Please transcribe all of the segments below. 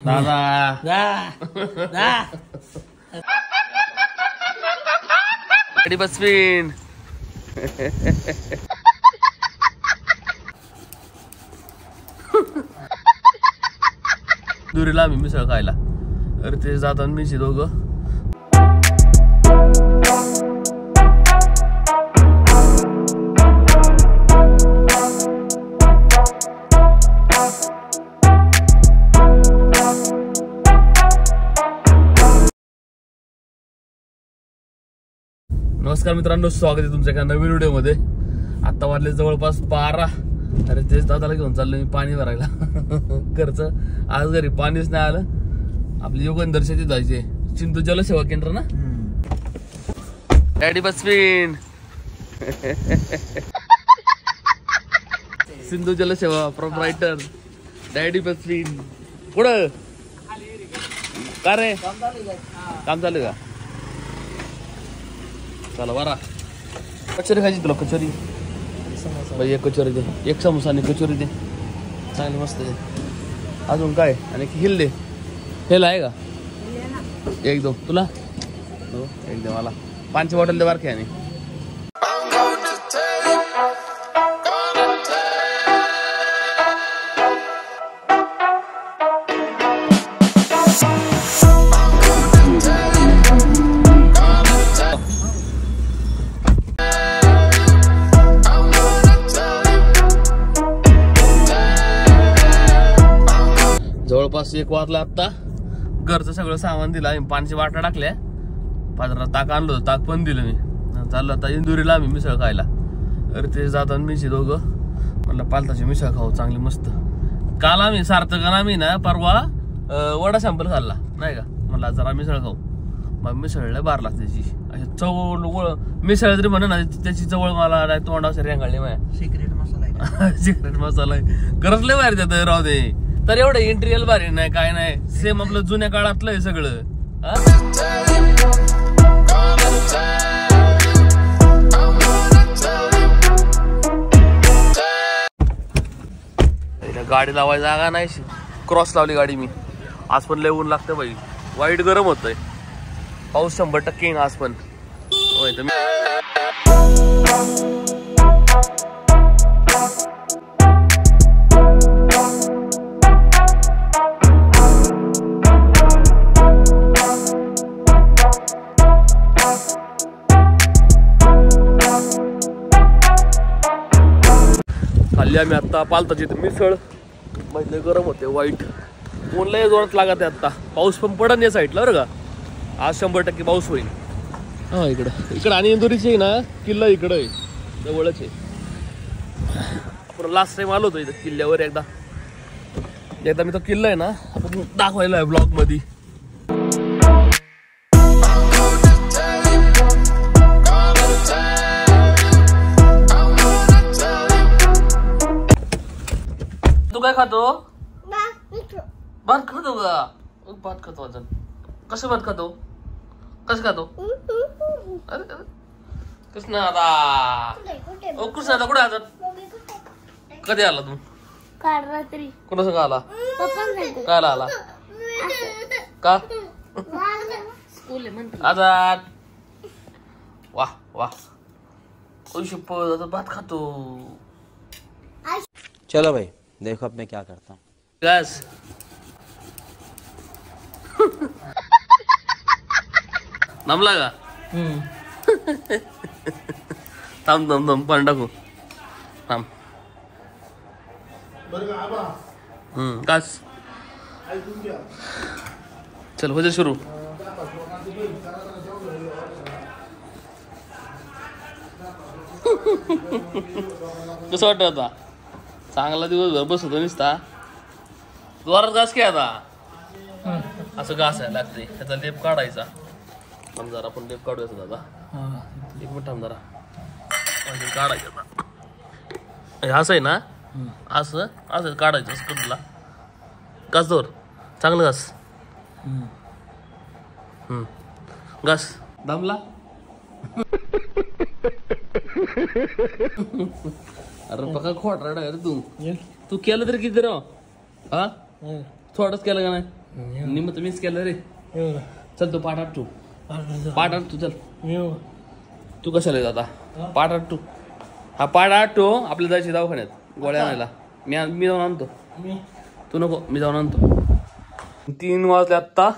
दादा गाडी बसवीन. दुरीला आम्ही मिसळ खायला तर ते जातात मीशी दोघं. नमस्कार मित्रांनो, स्वागत आहे तुमच्या एका नवीन व्हिडिओ मध्ये. आता वाजले जवळपास 12. अरे तेच दादाला घेऊन चाललो मी पाणी भरायला. खर्च आज घरी पाणीच नाही आलं. आपली युगंधर शेती जायचे सिंधू जलसेवा केंद्र ना. डॅडी बसवीन. सिंधू जलसेवा प्रोप्रायटर डॅडी बसवीन. कुठं का रे काम चालू का? चला बरा. कचोरी खायची तुला? कचोरी भाई एक कचोरी दे, एक समोसा आणि कचोरी दे. चांगली मस्त आहे. अजून काय? आणि हिल दे. हेल आहे का? एक दो तुला हो एक दे. मला पाण्याची बॉटल दे बारकी. आणि जवळपास 1 वाजला. आता घरचं सगळं सामान दिलं आम्ही. पाण्याची वाटा टाकल्या. बाजारात ताक आणलं होतं, ताक पण दिलं मी. चाललं आता इंदुरीला आम्ही मिसळ खायला. तर ते जातात मीशी दोघं. म्हणलं पालताची मिसळ खाऊ चांगली मस्त. काल आम्ही सार्थकानं आम्ही ना परवा वडा सॅम्पल खाल्ला नाही का. म्हणलं जरा मिसळ खाऊ. मग मिसळला बार लागते त्याची. अशी चवळ मिसळ जरी म्हणा ना त्याची चवळ मला नाही तोंडा असे रेंगाळली माझ्या. सिक्रेट मसाला सिक्रेट मसाला आहे. खरंच लय भारी त्यात राहू दे. तर एवढं इंटिरियल भारी नाही काय नाही. सेम आपलं जुन्या काळातलं आहे सगळं. गाडी लावायची जागा नाही. क्रॉस लावली गाडी मी. आज पण लय ऊन लागतं बाई. वाईट गरम होतंय. पाऊस 100% येईन आज पण. होय तर खाल्ली आम्ही आता पालताची मिसळ. म्हणजे गरम होते. वाईट ऊन लय जोरात लागत आहे आता. पाऊस पण पडन या साईडला बरं का. आज 100% पाऊस होईल. हा इकडं आणि इंदुरीची ना किल्ला इकडं आहे जवळच आहे. आपण लास्ट टाइम आलो होतो इथं किल्ल्यावर. एकदा मी तो किल्ला आहे ना आपण दाखवायला आहे ब्लॉग मध्ये. तू काय खातो? भात खातो का? भात खातो. अजून कसं भात खातो? कसं खातो? कृष्णा आता ओ कृष्णा आता कुठे आहात? कधी आला तू? काल रात्री. कोणासंग आला? काय आला का? आजाद. वाह वाह. आता भात खातो. चलो भाई देखो अब मैं क्या करता हूँ. गॅस नमला का? थांब पण टाकू. थांब. गॅस चल हो जा सुरू. कसं वाटत आता? चांगला दिवसभर बसतो नुसता. द्वारात घास की आता असं घासायला लागते. त्याचा लेप काढायचा. थांब जरा आपण लेप काढूया दादा. 1 मिनिट थांब जरा. काढायचं असं आहे ना. असं काढायचं असं तुला. घास दोर चांगलं घास. घास दमला. अरे बघा खोट रे तू केलं तरी किती राव. हा थोडंच केलं का नाही? निम तर मीच केलं रे. चल तू पाठ तू चल. तू कशाला येत आता? पाठ तू. हा पाठ आठतो. आपल्याला जायचे दवाखान्यात गोळ्या आणायला. मी जाऊन आणतो. तू नको, मी जाऊन आणतो. 3 वाजले आत्ता.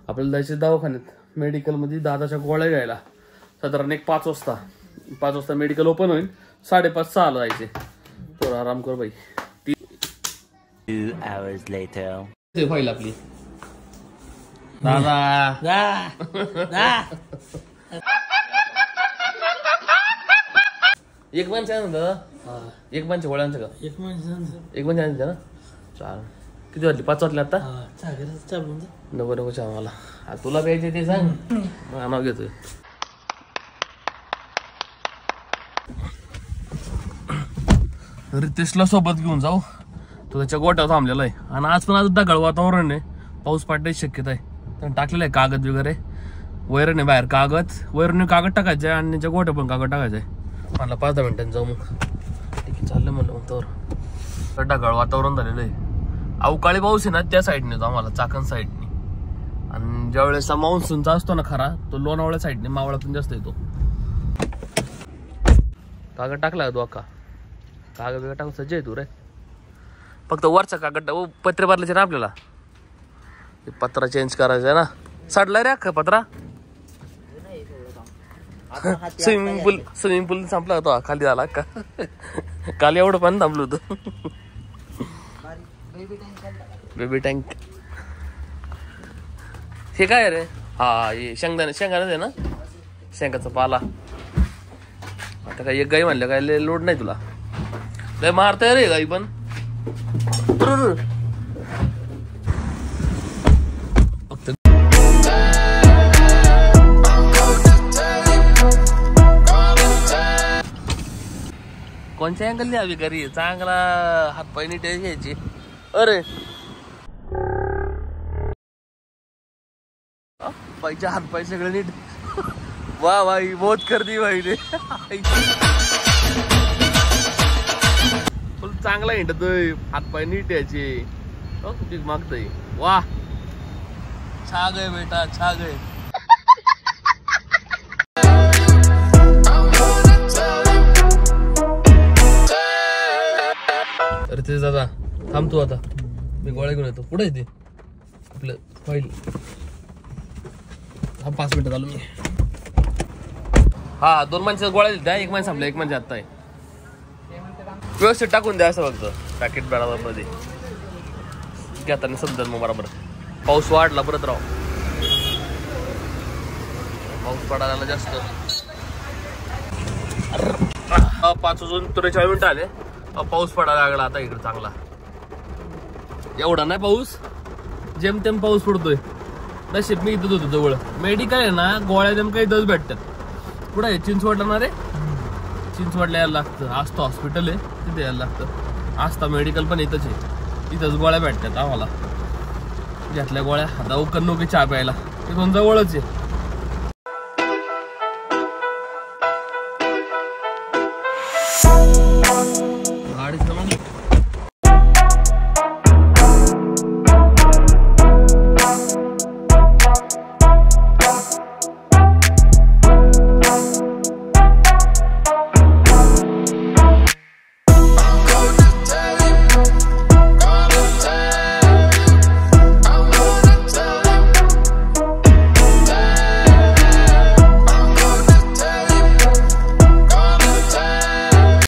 आपल्याला जायचे दवाखान्यात मेडिकलमध्ये दादाच्या गोळ्या घ्यायला. साधारण 5 वाजता. 5 वाजता मेडिकल ओपन होईल. 5:30-6 ला जायचे. तर आराम कर बाई. 2 hours later. ते फाईल आपली. दादा एक माणसं आहे ना दादा? एक माणसं गोळ्यांचं का? एक माणसं ना. चाल. किती वाजली? 5 वाजले आता. नको चहा मला. तुला प्यायचे ते सांग. नाव घेतोय. रितेशला सोबत घेऊन जाऊ. तो त्याच्या गोट्यावर थांबलेला आहे. आणि आज पण आज ढगाळ वातावरण आहे. पाऊस पडण्याची शक्यता आहे. त्यानं टाकलेलं आहे कागद वगैरे. वैरण आहे बाहेर. वैरण कागद टाकायचे आणि त्याच्या गोट्या पण कागद टाकायचे. मला 5-10 मिनिटांनी जाऊ मग. ठीक आहे चाललं म्हणलं मग तर ढगाळ वातावरण झालेलं आहे. अवकाळी पाऊस आहे ना त्या साईडने येतो आम्हाला, चाकण साईडने. आणि ज्या वेळेस मान्सूनचा असतो ना खरा, तो लोणावळ्या साईडने मावळातून जास्त येतो. कागद टाकला का तू अक्का? कागद वगैरे टाकून सज्ज आहे तू रे. फक्त वरचा कागद पत्रे भरल्याचे ना आपल्याला. पत्रा चेंज करायचा आहे ना. सडलाय रे अख्खा पत्रा. स्विमिंग पूल संपला होता खाली झाला का? काल एवढं पाणी थांबलं होतं. Baby tank. हे काय रे? हा हे शेंगदाणा आहे ना. शेंगाचा पाला. आता काय एक गाई म्हणलं काय लोड नाही तुला. लय मारताय रे गाई पण. कोणत्या अँगल द्यावी घरी? चांगला हातपाय नीट घ्यायची. अरे पाहिजे हातपाय सगळे नीट. वा भाई बहुत कर दी भाई ने. फुल चांगला हिंडतोय. हातपाय नीट यायचे. पीक मागतोय. वा छाग आहे बेटा, छाग आहे. अरे ते दादा थांब तू आता. मी गोळ्या घेऊन येतो. कुठे येते आपलं फाईल? हा 5 मिनिटात आलो मी. हा 2 माणसाच्या गोळ्या द्या. 1 माणसं संपला. 1 माणसं आता आहे. व्यवस्थित टाकून द्या असं फक्त पॅकेट बराबर मध्ये. घेताना समजा मग बरोबर. पाऊस वाढला परत राव. पाऊस पडायला जास्त. 5:43 आले. पाऊस पडायला लागला आता इकडे चांगला. एवढा नाही पाऊस. जेमतेम पाऊस पडतोय. नशीब मी इथं होतो जवळ. मेडिकल आहे ना. गोळ्या नेमका इथंच भेटतात. कुठं आहे? चिंचवडला ना रे. चिंचवडला यायला लागतं. आस्था हॉस्पिटल आहे तिथे यायला लागतं. आस्था मेडिकल पण इथंच आहे. इथंच गोळ्या भेटतात आम्हाला. घेतल्या गोळ्या. आता उकन नोकी चहा प्यायला. इथून जवळच आहे.